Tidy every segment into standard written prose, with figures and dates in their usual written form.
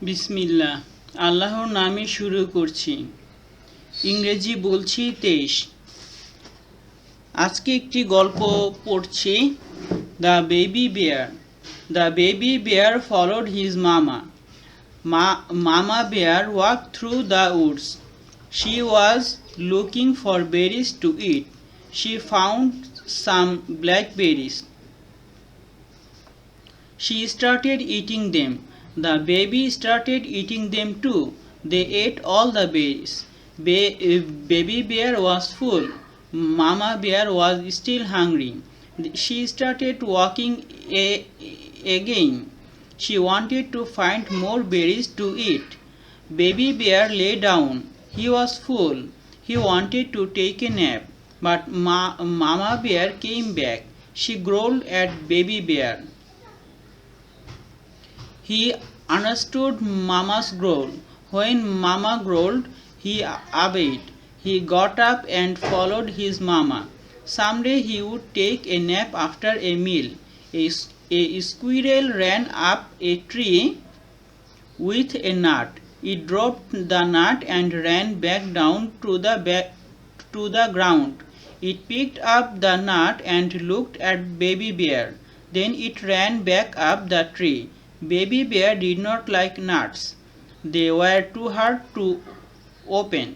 বিসমিল্লাহ, আল্লাহর নামে শুরু করছি। ইংরেজি বলছি 23। আজকে একটি গল্প পড়ছি, the baby bear. The baby bear followed his mama. Mama bear walked through the woods. She was looking for berries to eat. She found some blackberries. She started eating them. The baby started eating them too. They ate all the berries. Baby bear was full. Mama bear was still hungry. She started walking again. She wanted to find more berries to eat. Baby bear lay down. He was full. He wanted to take a nap. But Mama bear came back. She growled at baby bear. He understood Mama's growl. When Mama growled, he obeyed. He got up and followed his Mama. Someday he would take a nap after a meal. A squirrel ran up a tree with a nut. It dropped the nut and ran back down to the ground. It picked up the nut and looked at Baby Bear. Then it ran back up the tree. Baby Bear did not like nuts. They were too hard to open.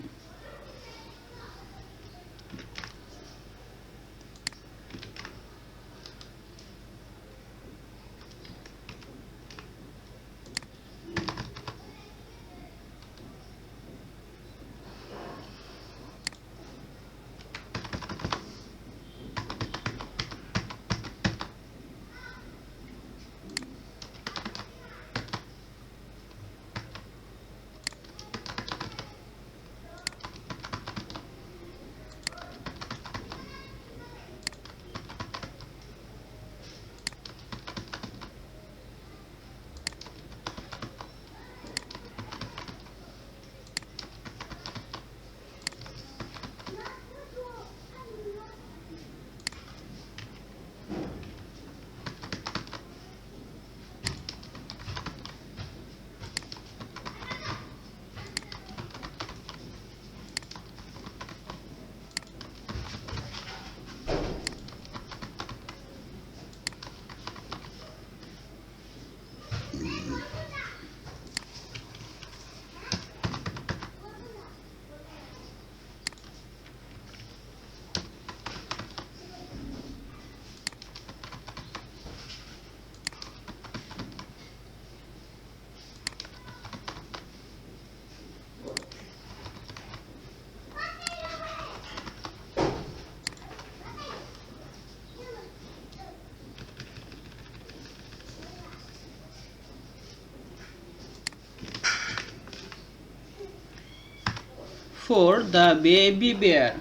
For the baby bear.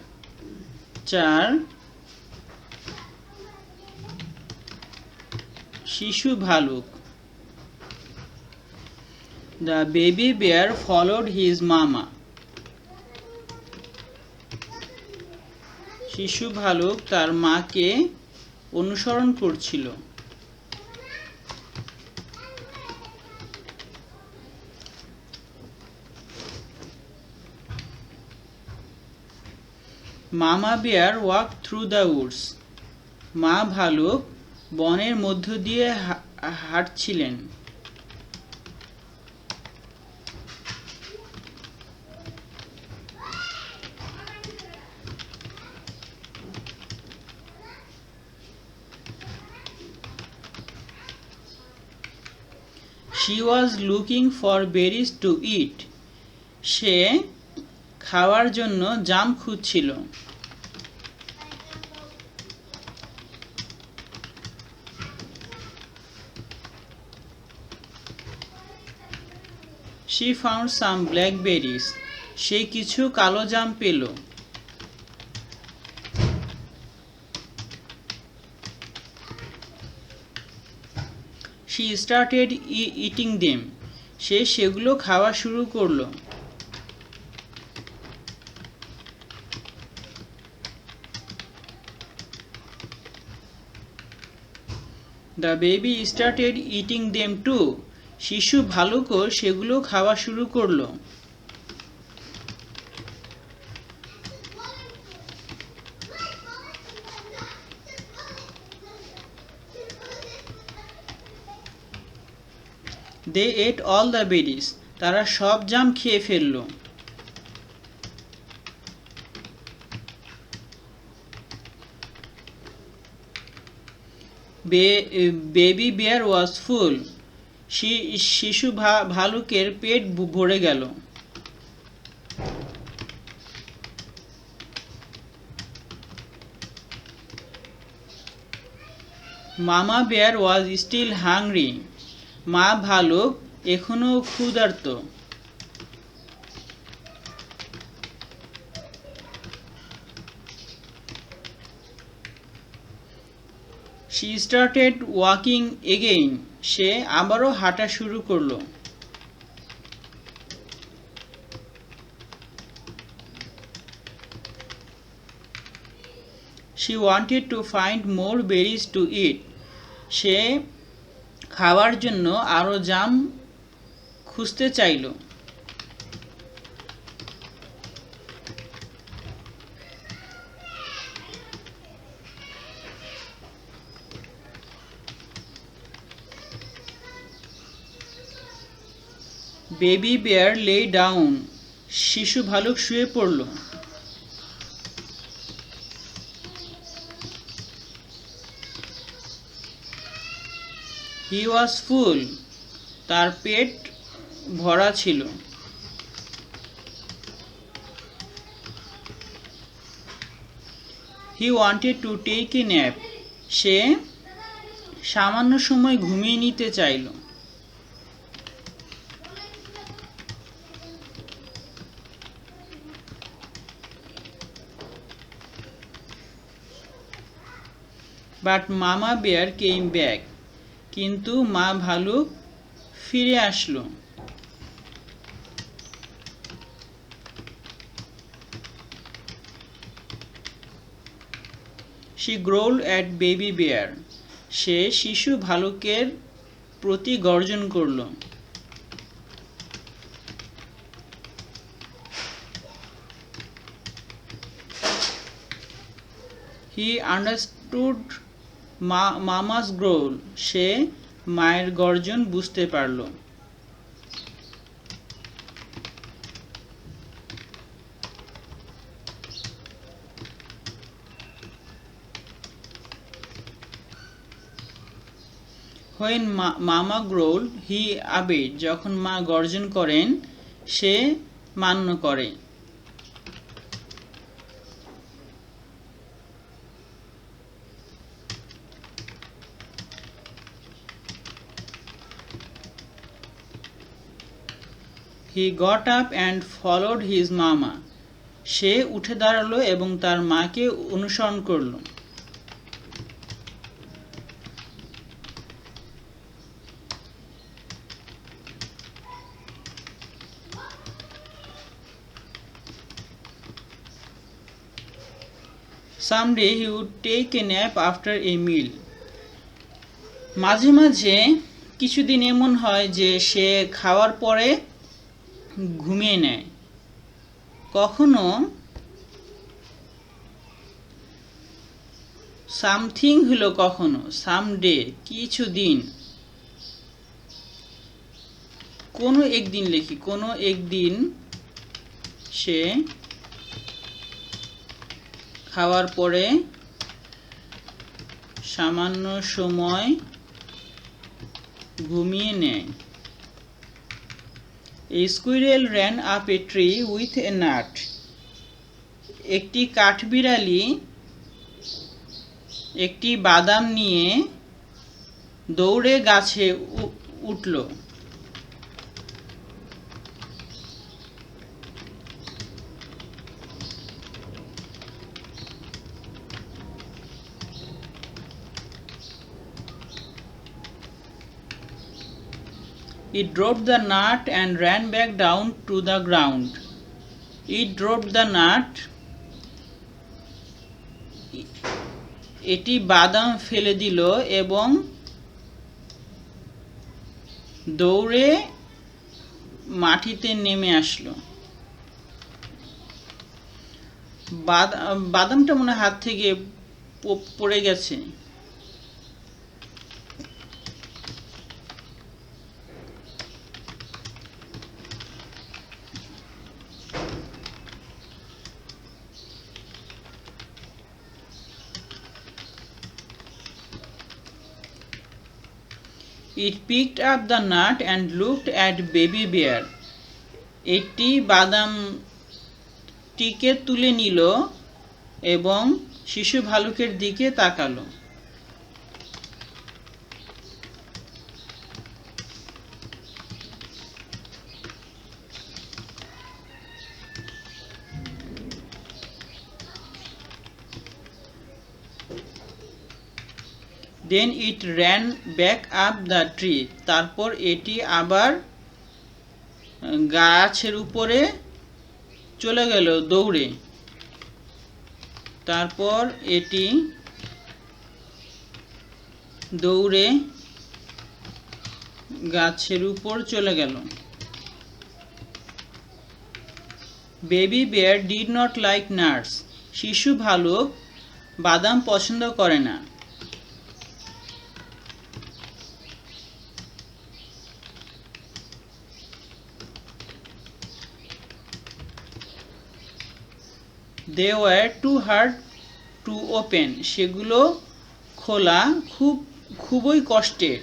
4. শিশু ভালুক। The baby bear followed his mama. শিশু ভালুক তার মাকে অনুসরণ করছিল। Mama bear walk through the woods. মা ভালুক বনের মধ্য দিয়ে হাঁটছিলেন। She was looking for berries to eat. সে খাওয়ার জন্য জাম খুঁজছিল। She found some blackberries. সে কিছু কালো জাম পেল। She started eating them. সে সেগুলো খাওয়া শুরু করলো। The baby started eating them too. শিশু ভালুকও সেগুলো খাওয়া শুরু করলো। They ate all the berries. তারা সব জাম খেয়ে ফেলল। Baby bear was full. শিশু ভালুকের পেট ভরে গেল। Mama bear was still hungry. মা ভালুক এখনো ক্ষুধার্ত। She started walking again. সে আবারও হাঁটা শুরু করলো। She wanted to find more berries to eat. সে খাওয়ার জন্য আরো জাম খুঁজতে চাইল। Baby bear lay down. শিশু ভালুক শুয়ে পড়ল। He was full. তার পেট ভরা ছিল। He wanted to take a nap. সে সামান্য সময় ঘুমিয়ে নিতে চাইল। But Mama bear came back. কিন্তু মা ভালুক ফিরে আসলো। She growled at baby bear. সে শিশু ভালুকের প্রতি গর্জন করল। He understood Mama's growl. সে মায়ের গর্জন বুঝতে পারল। When Mama growled, he obeyed. যখন মা গর্জন করেন সে মান্য করে। He got up and followed his mama. সে উঠে দাঁড়ালো এবং তার মাকে অনুসরণ করল। Someday he would take a nap after a meal. মাঝে মাঝে কিছুদিন এমন হয় যে সে খাওয়ার পরে ঘুমিয়ে নেয়। কখনো সামথিং হলো কখনো সামডে কিছুদিন, কোনো একদিন লিখি, কোনো একদিন সে খাওয়ার পরে সামান্য সময় ঘুমিয়ে নেয়। A squirrel ran up a tree with a nut. একটি কাঠবিড়ালি একটি বাদাম নিয়ে দৌড়ে গাছে উঠল। It dropped the nut and ran back down to the ground. It dropped the nut. এটি বাদাম ফেলে দিল এবং দৌড়ে মাটিতে নেমে আসলো। বাদামটা মনে হাত থেকে পড়ে গেছে। It picked up the nut and looked at baby bear. এটি বাদামটিকে তুলে নিল এবং শিশু ভালুকের দিকে তাকালো। Then it ran back up the tree. তারপর এটি আবার গাছের উপরে চলে গেল দৌড়ে। তারপর এটি দৌড়ে গাছের উপর চলে গেল। Baby bear did not like nuts. শিশু ভালুক বাদাম পছন্দ করে না। They were too hard to open. সেগুলো খোলা খুবই কষ্টের।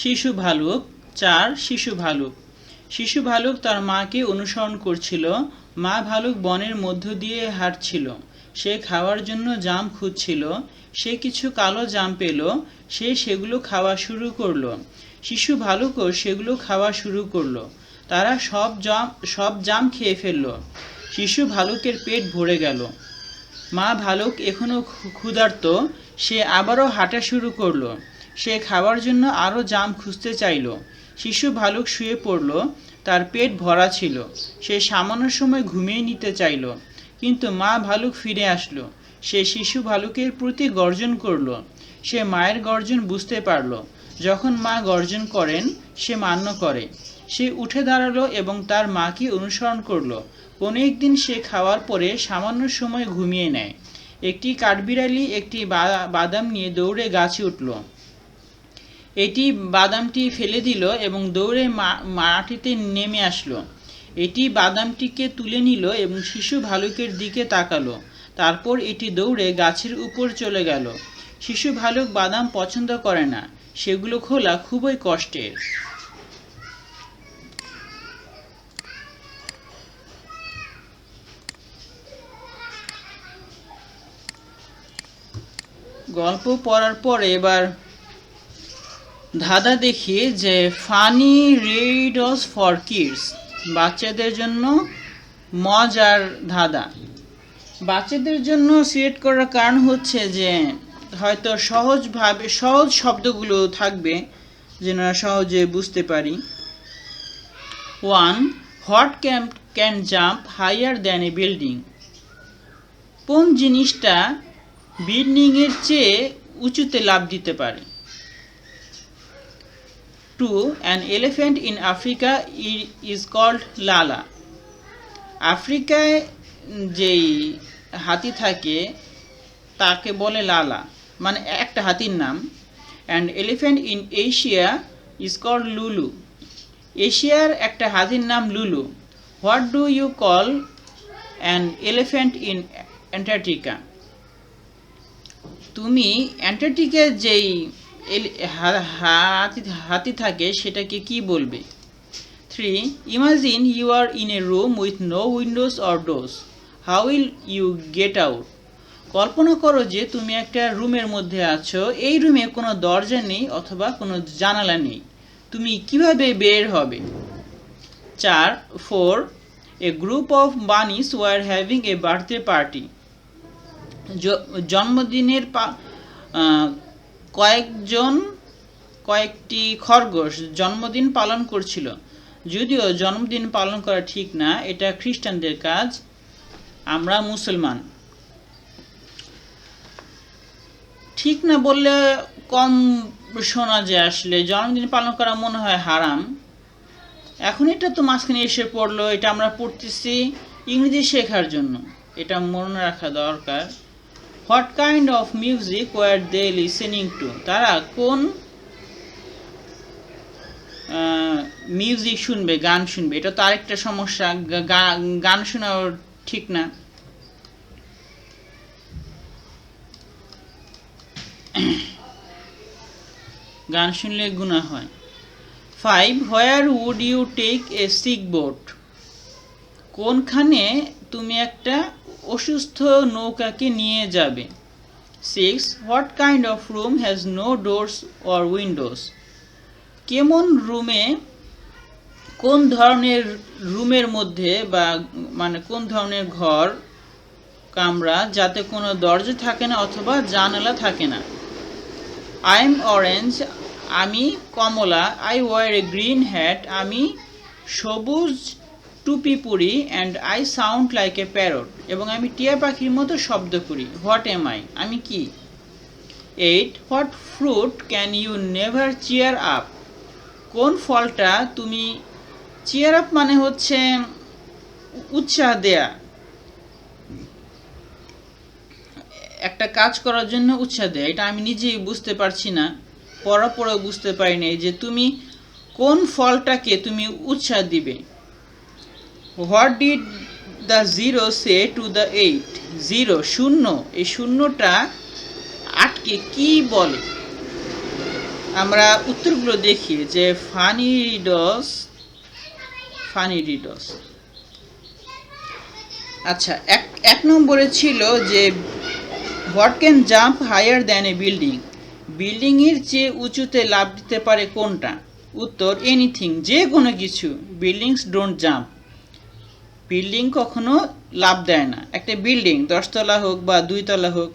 শিশু ভালুক 4 শিশু ভালুক। শিশু ভালুক তার মাকে অনুসরণ করছিল। মা ভালুক বনের মধ্য দিয়ে হাঁটছিল। সে খাওয়ার জন্য জাম খুঁজছিল। সে কিছু কালো জাম পেল। সে সেগুলো খাওয়া শুরু করলো। শিশু ভালুকও সেগুলো খাওয়া শুরু করলো। তারা সব জাম খেয়ে ফেলল। শিশু ভালুকের পেট ভরে গেল। মা ভালুক এখনো ক্ষুধার্ত। সে আবারও হাঁটা শুরু করলো। সে খাওয়ার জন্য আরও জাম খুঁজতে চাইল। শিশু ভালুক শুয়ে পড়ল। তার পেট ভরা ছিল। সে সামান্য সময় ঘুমিয়ে নিতে চাইল, কিন্তু মা ভালুক ফিরে আসলো। সে শিশু ভালুকের প্রতি গর্জন করল। সে মায়ের গর্জন বুঝতে পারল। যখন মা গর্জন করেন, সে মান্য করে। সে উঠে দাঁড়ালো এবং তার মাকে অনুসরণ করলো। কোনো একদিন সে খাওয়ার পরে সামান্য সময় ঘুমিয়ে নেয়। একটি কাঠবিড়ালি একটি বাদাম নিয়ে দৌড়ে গাছে উঠল। এটি বাদামটি ফেলে দিল এবং দৌড়ে মাটিতে নেমে আসলো। এটি বাদামটিকে তুলে নিল এবং শিশু ভালুকের দিকে তাকালো। তারপর এটি দৌড়ে গাছের উপর চলে গেল। শিশু ভালুক বাদাম পছন্দ করে না। সেগুলো খোলা খুবই কষ্টের। গল্প পড়ার পরে এবার ধাঁধা দেখি যে ফানি রিডলস ফর কিডস, বাচ্চাদের জন্য মজার ধাঁধা। বাচ্চাদের জন্য সিলেক্ট করার কারণ হচ্ছে যে হয়তো সহজ শব্দগুলো থাকবে যেন সহজে বুঝতে পারি। 1. What can jump higher than a building? কোন জিনিসটা বিল্ডিংয়ের চেয়ে উঁচুতে লাফ দিতে পারে? 2. An elephant in Africa is called Lala. আফ্রিকায় যেই হাতি থাকে তাকে বলে লালা, মানে একটা হাতির নাম। And elephant in Asia is called Lulu. এশিয়ার একটা হাতির নাম Lulu. What do you call an elephant in Antarctica? তুমি অ্যান্টার্কটিকার যেই হাতি থাকে সেটাকে কি বলবে? 3. Imagine you are in a room with no windows or doors. How will you get out? কল্পনা করো যে তুমি একটা রুমের মধ্যে আছো। এই রুমে কোনো দরজা নেই অথবা কোনো জানালা নেই। তুমি কিভাবে বের হবে? 4. A group of bunnies were having a birthday party. জন্মদিনের কয়েকটি খরগোশ জন্মদিন পালন করছিল। যদিও জন্মদিন পালন করা ঠিক না, এটা খ্রিস্টানদের কাজ, আমরা মুসলমান। ঠিক না বললে কম শোনা যায়, আসলে জন্মদিন পালন করা মনে হয় হারাম। এখন এটা তো মাঝখানে এসে পড়লো, এটা আমরা পড়তেছি ইংরেজি শেখার জন্য, এটা মনে রাখা দরকার। What kind of music were they listening to? তারা কোন মিউজিক শুনবে, গান শুনবে? এটা তো আরেকটা সমস্যা, গান শোনাও ঠিক না। গান শুনলে গুনাহ হয়। 5. Where would you take a sick boat? কোনখানে তুমি একটা অসুস্থ নৌকাকে নিয়ে যাবে? 6. What kind of room has no doors or windows? কোন ধরনের রুমের মধ্যে বা মানে কোন ধরনের ঘর কামরা যাতে কোনো দরজা থাকে না অথবা জানালা থাকে না? আই এম অরেঞ্জ, আমি কমলা। I wear a green hat, আমি সবুজ টুপি পরি। And I sound like a parrot, এবং আমি টিয়া পাখির মতো শব্দ করি। হোয়াট এম আই, আমি কি? 8. What fruit can you never cheer up? কোন ফলটা তুমি, চিয়ার আপ মানে হচ্ছে উৎসাহ দেয়া, একটা কাজ করার জন্য উৎসাহ দেয়। এটা আমি নিজেই বুঝতে পারছি না, পড়াও বুঝতে পারি নাই যে তুমি কোন ফলটাকে তুমি উৎসাহ দিবে। What did the 0 say to the 8? 0 শূন্য, এই শূন্যটা আটকে কি বলে? আমরা উত্তরগুলো দেখি যে ফানি রিডলস। আচ্ছা, এক এক নম্বরে ছিল যে what can jump higher than a building, বিল্ডিংয়ের চেয়ে উঁচুতে লাফ দিতে পারে কোনটা? উত্তর এনিথিং, যে কোনো কিছু। বিল্ডিংস ডোন্ট জাম্প, বিল্ডিং কখনো লাফ দেয় না। একটা বিল্ডিং 10 তলা হোক বা 2 তলা হোক,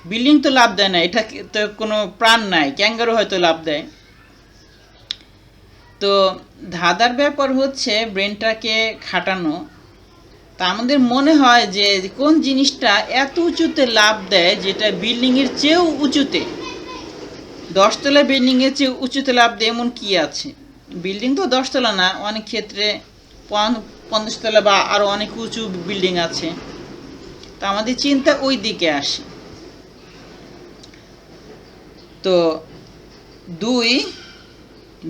বিল্ডিং তো লাফ দেয় না, এটা তো কোনো প্রাণ নাই, ক্যাঙ্গারু হয়তো লাফ দেয়। তো ধাঁধার ব্যাপার হচ্ছে ব্রেনটাকে খাটানো। তা আমাদের মনে হয় যে কোন জিনিসটা এত উঁচুতে লাফ দেয় যেটা বিল্ডিংয়ের চেয়েও উঁচুতে, 10 তলা বিল্ডিংয়ের চেয়ে উঁচুতে লাফ দেয় এমন কি আছে? বিল্ডিং তো 10 তলা না, অনেক ক্ষেত্রে 50 তলা বা আরও অনেক উঁচু বিল্ডিং আছে। তা আমাদের চিন্তা ওই দিকে আসে। তো দুই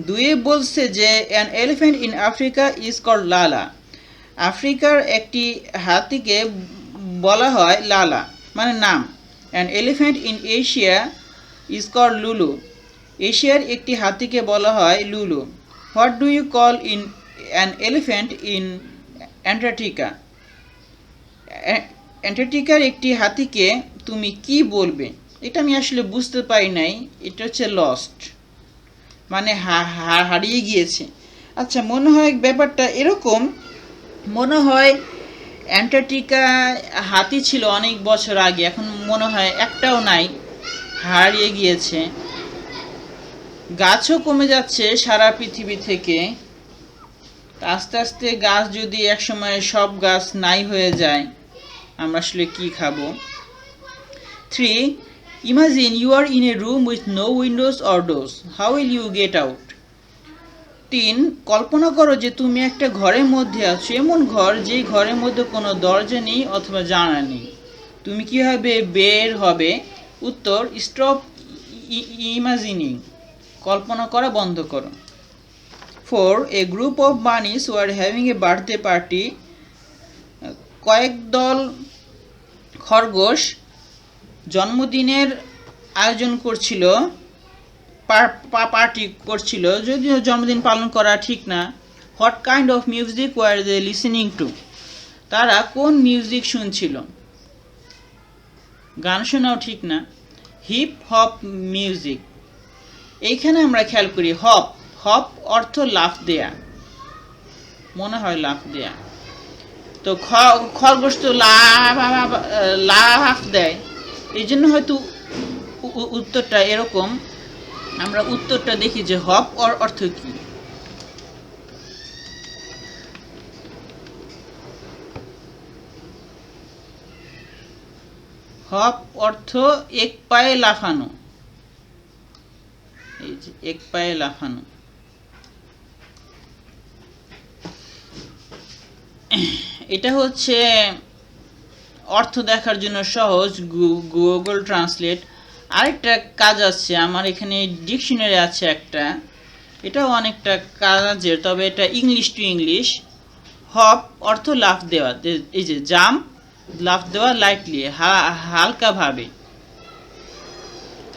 দুয়ে বলছে যে an elephant in Africa is called Lala, আফ্রিকার একটি হাতিকে বলা হয় লালা, মানে নাম। An elephant in Asia is called Lulu, এশিয়ার একটি হাতিকে বলা হয় Lulu. What do you call in an elephant in Antarctica, অ্যান্টার্কটিকার একটি হাতিকে তুমি কি বলবে? এটা আমি আসলে বুঝতে পারি নাই, এটা হচ্ছে লস্ট, মানে হারিয়ে গিয়েছে। আচ্ছা, মনে হয় ব্যাপারটা এরকম, মনে হয় অ্যান্টার্কটিকা হাতি ছিল অনেক বছর আগে, এখন মনে হয় একটাও নাই, হারিয়ে গিয়েছে। গাছও কমে যাচ্ছে সারা পৃথিবী থেকে, আস্তে আস্তে গাছ যদি একসময় সব গাছ নাই হয়ে যায়, আমরা আসলে কি খাবো? 3. Imagine you are in a room with no windows or doors. How will you get out? 3. কল্পনা করো যে তুমি একটা ঘরের মধ্যে আছো, এমন ঘর যেই ঘরের মধ্যে কোনো দরজা নেই অথবা জানালা নেই, তুমি কিভাবে বের হবে? উত্তর স্টপ ইমাজিনিং, কল্পনা করা বন্ধ করো। 4. A group of bunnies were having a birthday party. কয়েক দল খরগোশ জন্মদিনের আয়োজন করছিল, পার্টি করছিল, যদিও জন্মদিন পালন করা ঠিক না। What kind of music were they listening to, তারা কোন মিউজিক শুনছিল? গান শোনাও ঠিক না, হিপ হপ মিউজিক। এইখানে আমরা খেয়াল করি হপ, হপ অর্থ লাফ দেয়া, মনে হয় লাফ দেয়া। তো খরগোশ তো লাফ দেয়, এই জন্য হয়তো উত্তরটা এরকম। আমরা উত্তরটা দেখি যে হপ অর্থ কি। হপ অর্থ এক পায়ে লাফানো, এই যে এক পায়ে লাফানো। এটা হচ্ছে অর্থ দেখার জন্য সহজ, গুগল ট্রান্সলেট। আরেকটা কাজ আছে আমার এখানে, ডিকশনারি আছে একটা, এটাও অনেকটা কাজের, তবে এটা ইংলিশ টু ইংলিশ। হপ অর্থ লাফ দেওয়া, এই যে জাম্প, লাফ দেওয়া লাইটলি, হালকাভাবে,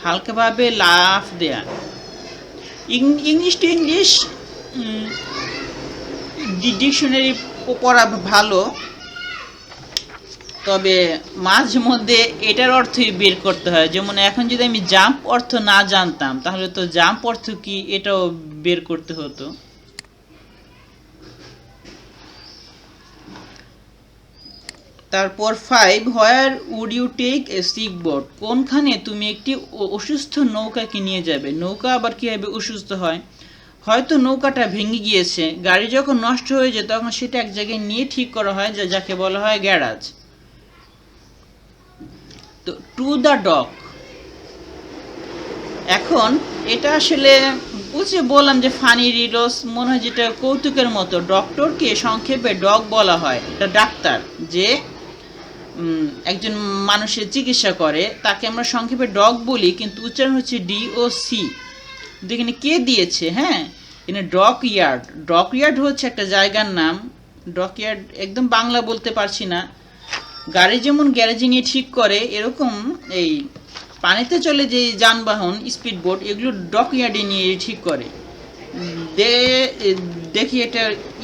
হালকাভাবে লাফ দেয়া। ইংলিশ টু ইংলিশ ডিকশনারি পড়া ভালো, তবে মাঝে মধ্যে এটার অর্থই বের করতে হয়। যেমন এখন যদি আমি জাম্প অর্থ না জানতাম, তাহলে তো জাম্প অর্থ কি এটাও বের করতে হতো। তারপর 5. Where would you take a sick boat, কোনখানে তুমি একটি অসুস্থ নৌকাকে নিয়ে যাবে? নৌকা আবার কীভাবে অসুস্থ হয়? হয়তো নৌকাটা ভেঙে গিয়েছে, গাড়ি যখন নষ্ট হয়ে যায় তখন সেটা এক জায়গায় নিয়ে ঠিক করা হয়, যাকে বলা হয় গ্যারাজ। তো টু দ্য ডগ, এখন এটা আসলে বুঝে বললাম যে ফানি রিডলস, মনে হয় যেটা কৌতুকের মতো। ডক্টরকে সংক্ষেপে ডগ বলা হয়, এটা ডাক্তার যে একজন মানুষের চিকিৎসা করে তাকে আমরা সংক্ষেপে ডগ বলি, কিন্তু উচ্চারণ হচ্ছে DOC। এখানে কে দিয়েছে? হ্যাঁ, এখানে ডক ইয়ার্ড, ডক ইয়ার্ড হচ্ছে একটা জায়গার নাম। ডক ইয়ার্ড একদম বাংলা বলতে পারছি না। গাড়ি যেমন গ্যারেজে নিয়ে ঠিক করে, এরকম এই পানিতে চলে যে যানবাহন স্পিড বোট, এগুলো ডক ইয়ার্ডে নিয়ে ঠিক করে। দেখি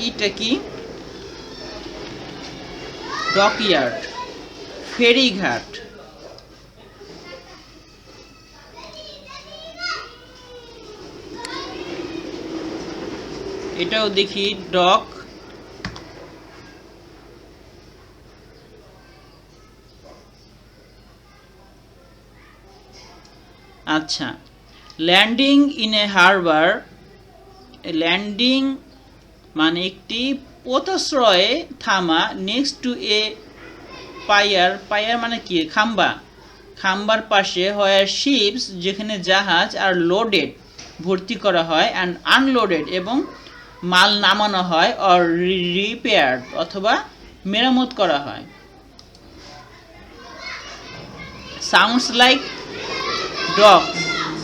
এটা কি ডকইয়ার্ড, ফেরিঘাট। এটাও দেখি, ডক। আচ্ছা, landing in a Harbour, landing মানে একটি পোতাশ্রয়ে থামা, নেক্সট টু এ পায়ার, পায়ার মানে কি, খাম্বা, খাম্বার পাশে, হয় শিপস যেখানে জাহাজ, আর লোডেড ভর্তি করা হয়, অ্যান্ড আনলোডেড এবং মাল নামানো হয়, অর রিপেয়ার্ড অথবা মেরামত করা হয়। সাউন্ডস লাইক ডক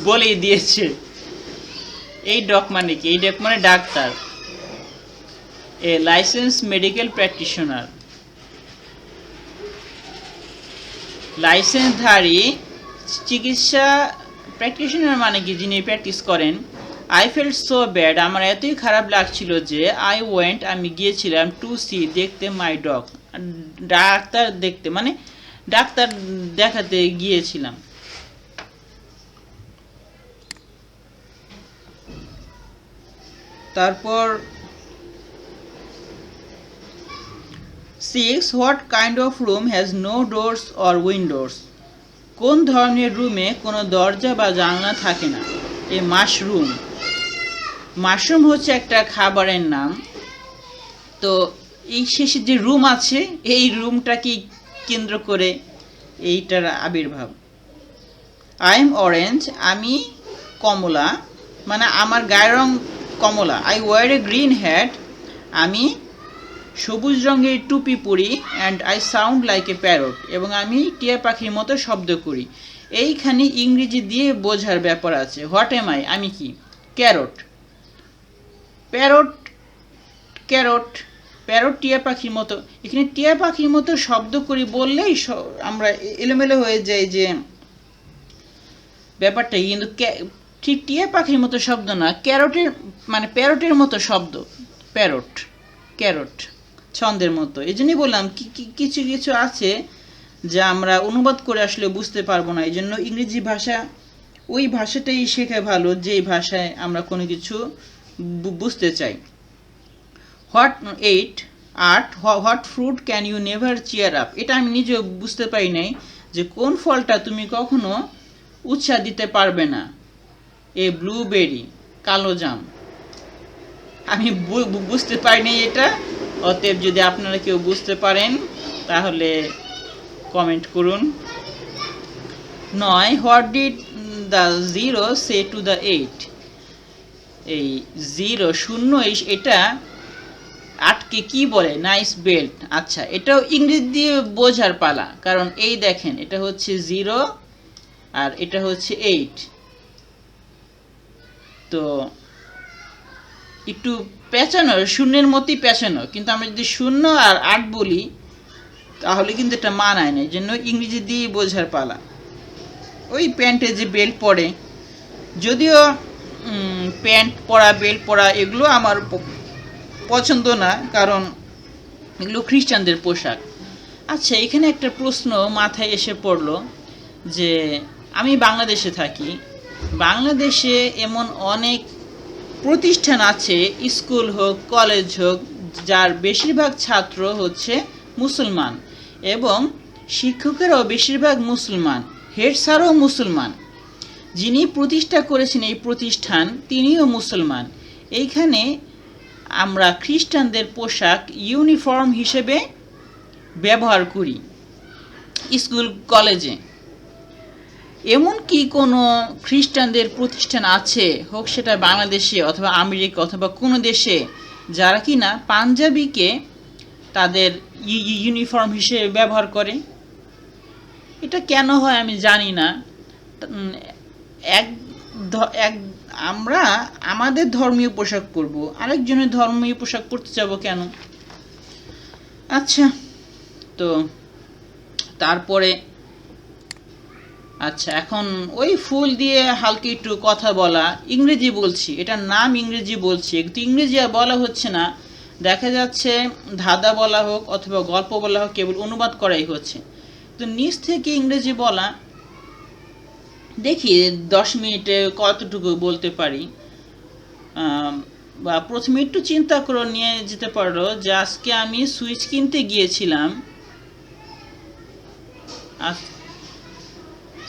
বলেই দিয়েছে। এই ডক মানে কি? এই ডক মানে ডাক্তার। এ লাইসেন্স মেডিকেল প্র্যাকটিশনার, লাইসেন্সধারী চিকিৎসা, প্র্যাকটিশনার মানে কি, যিনি প্র্যাকটিস করেন। আই ফেল্ট সো ব্যাড, আমার এতই খারাপ লাগছিল যে, আই ওয়েন্ট, আমি গিয়েছিলাম, টু সি, দেখতে, মাই ডগ, ডাক্তার দেখতে মানে ডাক্তার দেখাতে গিয়েছিলাম। তারপর 6. What kind of room has no doors or windows, কোন ধরনের রুমে কোনো দরজা বা জানলা থাকে না? এ মাশরুম, মাশরুম হচ্ছে একটা খাবারের নাম। তো এই শেষে যে রুম আছে, এই রুমটাকে কেন্দ্র করে এইটার আবির্ভাব। আই এম অরেঞ্জ, আমি কমলা, মানে আমার গায়ের রং কমলা। I wear a green hat, আমি সবুজ রঙের টুপি পরি। And I sound like a parrot, এবং আমি টিয়া পাখির মতো শব্দ করি। এইখানে ইংরেজি দিয়ে বোঝার ব্যাপার আছে। হোয়াট এম আই, আমি কি? ক্যারট, প্যারট, ক্যারট, প্যারট টিয়া পাখির মতো। এখানে টিয়া পাখির মতো শব্দ করি বললেই আমরা এলোমেলো হয়ে যাই যে ব্যাপারটা, কিন্তু ঠিক টিয়া পাখির মতো শব্দ না, ক্যারটের মানে প্যারটের মতো শব্দ, প্যারট, ক্যারট, ছন্দের মতো। এই জন্যই বললাম কিছু কিছু আছে যা আমরা অনুবাদ করে আসলে বুঝতে পারবো না। এই জন্য ইংরেজি ভাষা, ওই ভাষাটাই শেখা ভালো যেই ভাষায় আমরা কোনো কিছু বুঝতে চাই। What 8. What fruit can you never cheer up, এটা আমি নিজেও বুঝতে পারি নাই যে কোন ফলটা তুমি কখনো উৎসাহ দিতে পারবে না। এ ব্লুবেরি, কালো জাম, আমি বুঝতে পারিনি এটা। অতএব যদি আপনারা কেউ বুঝতে পারেন তাহলে কমেন্ট করুন। 9. What did the 0 say to the 8, এই 0 শূন্য এটা 8কে কি বলে? Nice belt. আচ্ছা, এটাও ইংরেজি দিয়ে বোঝার পালা, কারণ এই দেখেন এটা হচ্ছে 0 আর এটা হচ্ছে 8। তো একটু পেঁচানো, শূন্যের মতোই পেঁচানো, কিন্তু আমরা যদি 0 আর 8 বলি তাহলে কিন্তু এটা মানায় না। এই জন্য ইংরেজি দিয়ে বোঝার পালা। ওই প্যান্টে যে বেল্ট পরে, যদিও প্যান্ট পরা, বেল্ট পরা এগুলো আমার পছন্দ না, কারণ এগুলো খ্রিস্টানদের পোশাক। আচ্ছা, এখানে একটা প্রশ্ন মাথায় এসে পড়লো যে আমি বাংলাদেশে থাকি, বাংলাদেশে এমন অনেক প্রতিষ্ঠান আছে, স্কুল হোক, কলেজ হোক, যার বেশিরভাগ ছাত্র হচ্ছে মুসলমান এবং শিক্ষকেরাও বেশিরভাগ মুসলমান, হেড স্যারও মুসলমান, যিনি প্রতিষ্ঠা করেছেন এই প্রতিষ্ঠান তিনিও মুসলমান। এইখানে আমরা খ্রিস্টানদের পোশাক ইউনিফর্ম হিসেবে ব্যবহার করি স্কুল কলেজে। এমন কি কোনো খ্রিস্টানদের প্রতিষ্ঠান আছে, হোক সেটা বাংলাদেশে অথবা আমেরিকা অথবা কোনো দেশে, যারা কি না পাঞ্জাবিকে তাদের ইউনিফর্ম হিসেবে ব্যবহার করে? এটা কেন হয় আমি জানি না। আমরা আমাদের ধর্মীয় পোশাক পরবো, আরেকজনের ধর্মীয় পোশাক পরতে যাব কেন? আচ্ছা, তো তারপরে আচ্ছা, এখন ওই ফুল দিয়ে হালকা একটু কথা বলা, ইংরেজি বলছি, এটার নাম ইংরেজি বলছি, একটু ইংরেজি আর বলা হচ্ছে না। দেখা যাচ্ছে ধাঁধা বলা হোক অথবা গল্প বলা হোক, কেবল অনুবাদ করাই হচ্ছে। তো নিচ থেকে ইংরেজি বলা, দেখি 10 মিনিটে কতটুকু বলতে পারি। বা প্রথমে একটু চিন্তা করে নিয়ে যেতে পারো যে আজকে আমি সুইচ কিনতে গিয়েছিলাম।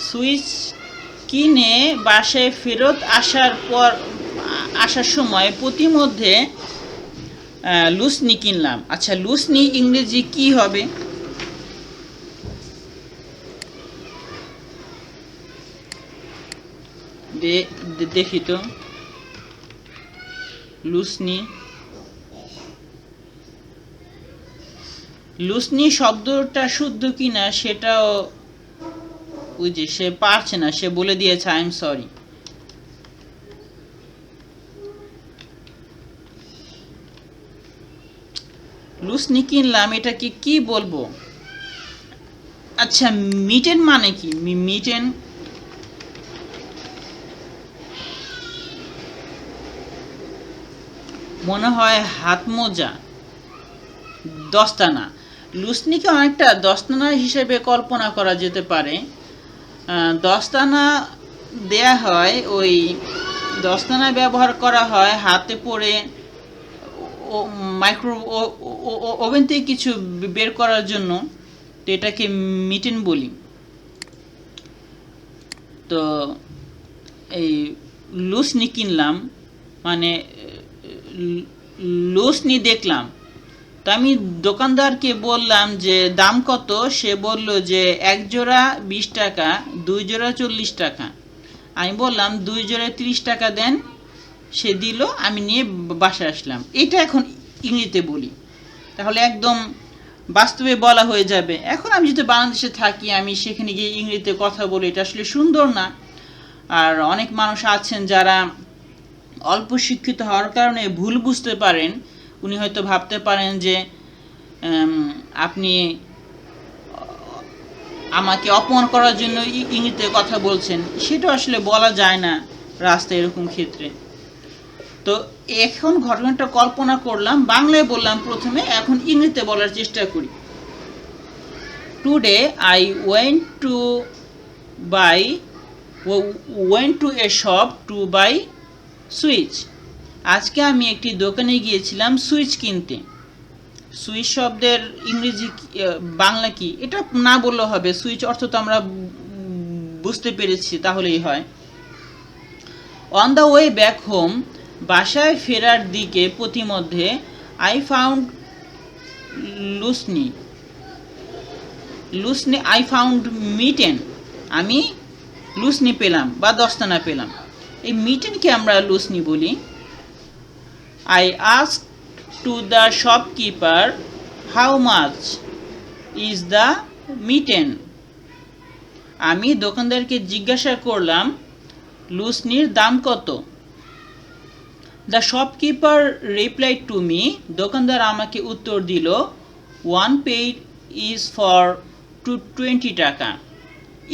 সুইচ কিনে বাসায় ফেরত আসার সময় প্রতিমধ্যে লুসনি কিনলাম। আচ্ছা, লুসনি ইংরেজি কি হবে? দেখি তো, লুসনি লুসনি শব্দটা শুদ্ধ কিনা সেটাও ওই যে সে পারছে না, সে বলে দিয়েছে আই এম সরি। লুসনি কিনলাম, এটাকে কি বলবো? আচ্ছা, মিটেন মানে কি? মিটেন মনে হয় হাত মোজা, দস্তানা। লুসনিকে অনেকটা দস্তানা হিসেবে কল্পনা করা যেতে পারে। দস্তানা দেয়া হয়, ওই দস্তানা ব্যবহার করা হয় হাতে পরে মাইক্রো ওভেন থেকে কিছু বের করার জন্য। তো এটাকে মিটেন বলি। তো এই লুসনি কিনলাম মানে লুসনি দেখলাম। তো আমি দোকানদারকে বললাম যে দাম কত। সে বলল যে 1 জোড়া 20 টাকা, 2 জোড়া 40 টাকা। আমি বললাম 2 জোড়া 30 টাকা দেন। সে দিল, আমি নিয়ে বাসায় আসলাম। এটা এখন ইংরেজিতে বলি, তাহলে একদম বাস্তবে বলা হয়ে যাবে। এখন আমি যদি বাংলাদেশে থাকি, আমি সেখানে গিয়ে ইংরেজিতে কথা বলি, এটা আসলে সুন্দর না। আর অনেক মানুষ আছেন যারা অল্প শিক্ষিত হওয়ার কারণে ভুল বুঝতে পারেন। উনি হয়তো ভাবতে পারেন যে আপনি আমাকে অপমান করার জন্য ইংরেজিতে কথা বলছেন। সেটা আসলে বলা যায় না রাস্তায় এরকম ক্ষেত্রে। তো এখন ঘটনাটা কল্পনা করলাম, বাংলায় বললাম প্রথমে, এখন ইংরেজিতে বলার চেষ্টা করি। Today I went to a shop to buy switch. আজকে আমি একটি দোকানে গিয়েছিলাম সুইচ কিনতে। সুইচ শব্দের ইংরেজি বাংলা কি, এটা না বললেও হবে। সুইচ অর্থ তো আমরা বুঝতে পেরেছি, তাহলেই হয়। On the way back home, বাসায় ফেরার দিকে পথিমধ্যে, আই ফাউন্ড লুসনি আই ফাউন্ড মিটেন, আমি লুসনি পেলাম বা দস্তানা পেলাম। এই মিটেনকে আমরা লুসনি বলি। I asked to the shopkeeper, how much is the mitten? আমি দোকানদারকে জিজ্ঞাসা করলাম লুসনির দাম কত। The shopkeeper replied to me, দোকানদার আমাকে উত্তর দিল, 1 pair is for 20 টাকা,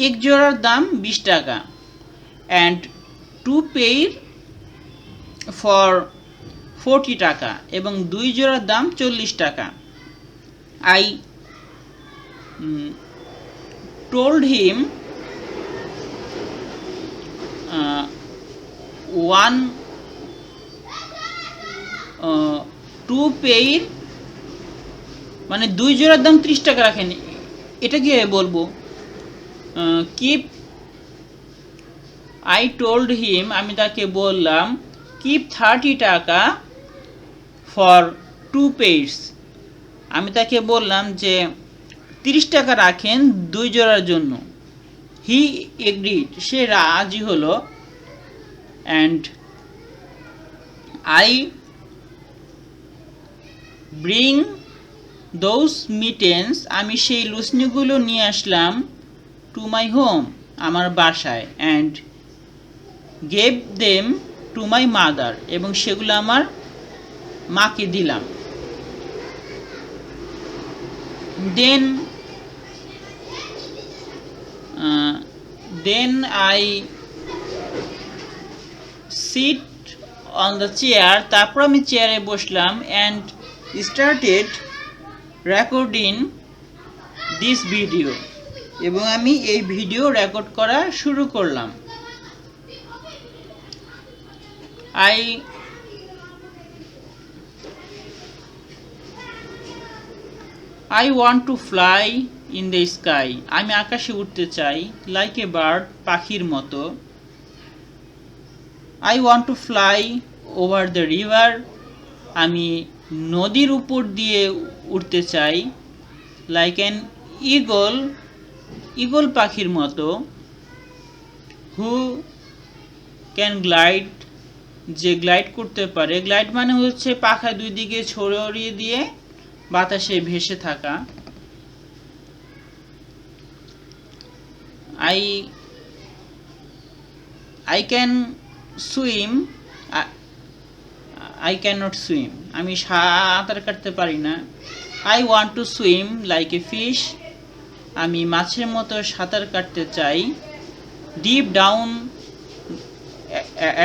এক জোড়ার দাম 20 টাকা, and 2 pair for 40 টাকা, এবং 2 জোড়ার দাম 40 টাকা। I told him 2 pair মানে 2 জোড়ার দাম 30 টাকা রাখেন। এটা কি বলবো? কিপ I told him, আমি তাকে বললাম, keep 30 টাকা for 2 pairs। আমি তাকে বললাম যে 30 টাকা রাখেন 2 জোড়ার জন্য। He agreed, সে রাজি হলো। and I bring those mittens, আমি সেই লুসনিগুলো নিয়ে আসলাম to my home, আমার বাসায়, and gave them to my mother, এবং সেগুলো আমার মাকে দিলাম। then I sit on the chair, তারপর আমি চেয়ারে বসলাম, and started recording this video এবং আমি এই ভিডিও রেকর্ড করা শুরু করলাম। I want to fly in the sky. আমি আকাশে উড়তে চাই, like a bird, পাখির মতো। I want to fly over the river. আমি নদীর উপর দিয়ে উড়তে চাই, like an eagle, ঈগল পাখির মতো। Who can glide, যে গ্লাইড করতে পারে। গ্লাইড মানে হচ্ছে পাখা দুই দিকে ছড়িয়ে দিয়ে বাতাসে ভেসে থাকা। I can swim. I cannot swim. আমি সাঁতার কাটতে পারি না। I want to swim like a fish. আমি মাছের মতো সাঁতার কাটতে চাই। Deep down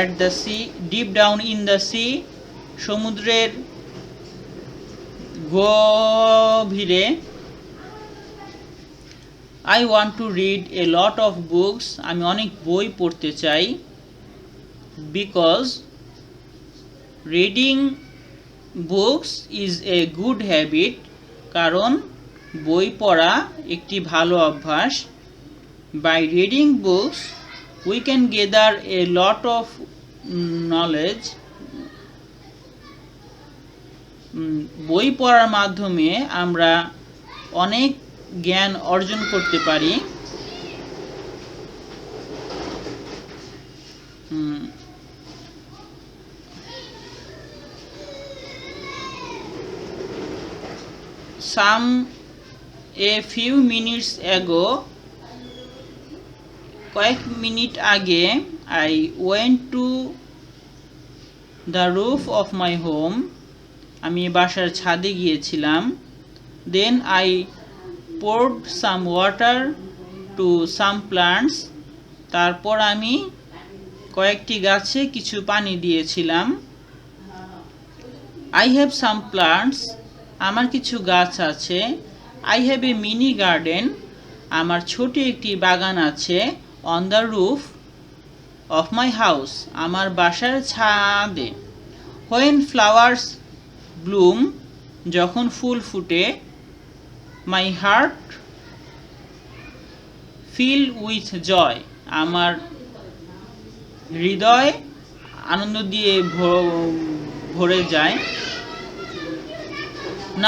at the sea, deep down in the sea, সমুদ্রের গভীরে। I want to read a lot of books. আমি অনেক বই পড়তে চাই। Because reading books is a good habit. কারণ বই পড়া একটি ভালো অভ্যাস। By reading books we can gather a lot of knowledge. বই পড়ার মাধ্যমে আমরা অনেক জ্ঞান অর্জন করতে পারি। A few minutes ago, কয়েক মিনিট আগে, I went to the roof of my home. আমি বাসার ছাদে গিয়েছিলাম। Then I poured some water to some plants. তারপর আমি কয়েকটি গাছে কিছু পানি দিয়েছিলাম। I have some plants. আমার কিছু গাছ আছে। I have a mini garden. আমার ছোট একটি বাগান আছে। On the roof of my house. আমার বাসার ছাদে। When flowers bloom, যখন ফুল ফুটে, my heart fill with joy. আমার হৃদয় আনন্দ দিয়ে ভরে যায়।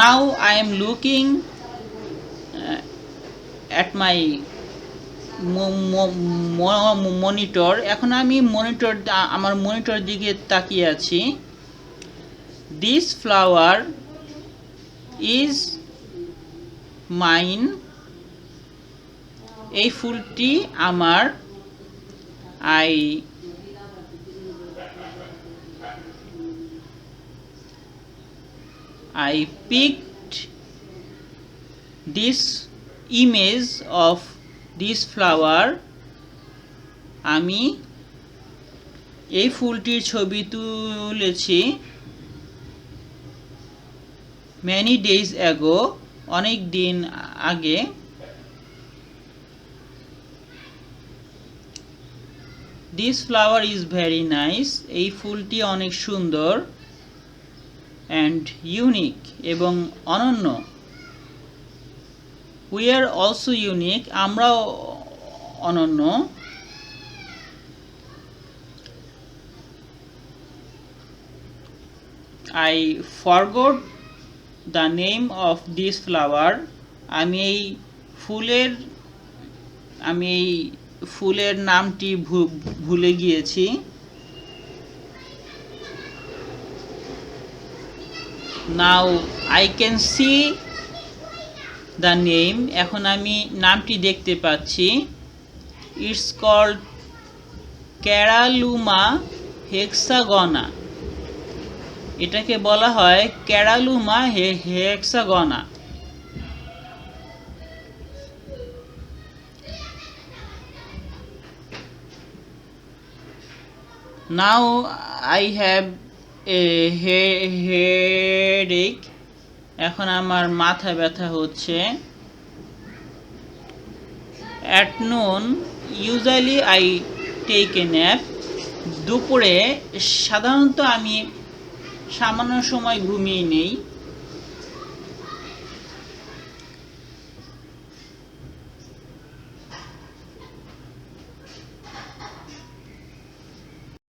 Now I am looking at my monitor. এখন আমি আমার মনিটর দিকে তাকিয়ে আছি। This flower is mine. এই ফুলটি আমার। I picked this image of this flower. আমি এই ফুলটির ছবি তুলেছি। Many days ago, অনেক দিন আগে। This flower is very nice. এই ফুলটি অনেক সুন্দর। And unique, এবং অনন্য। We are also unique. আমরাও অনন্য। I forgot the name of this flower. আমি এই ফুলের নামটি ভুলে গিয়েছি। Now I can see the name. এখন আমি নামটি দেখতে পাচ্ছি। It's called Caralluma hexagona. এটাকে বলা হয় Caralluma hexagona. Now I have a headache. এখন আমার মাথা ব্যথা হচ্ছে। At noon, usually I take a nap. দুপুরে সাধারণত আমি সামান্য সময় ঘুমিয়ে নেই।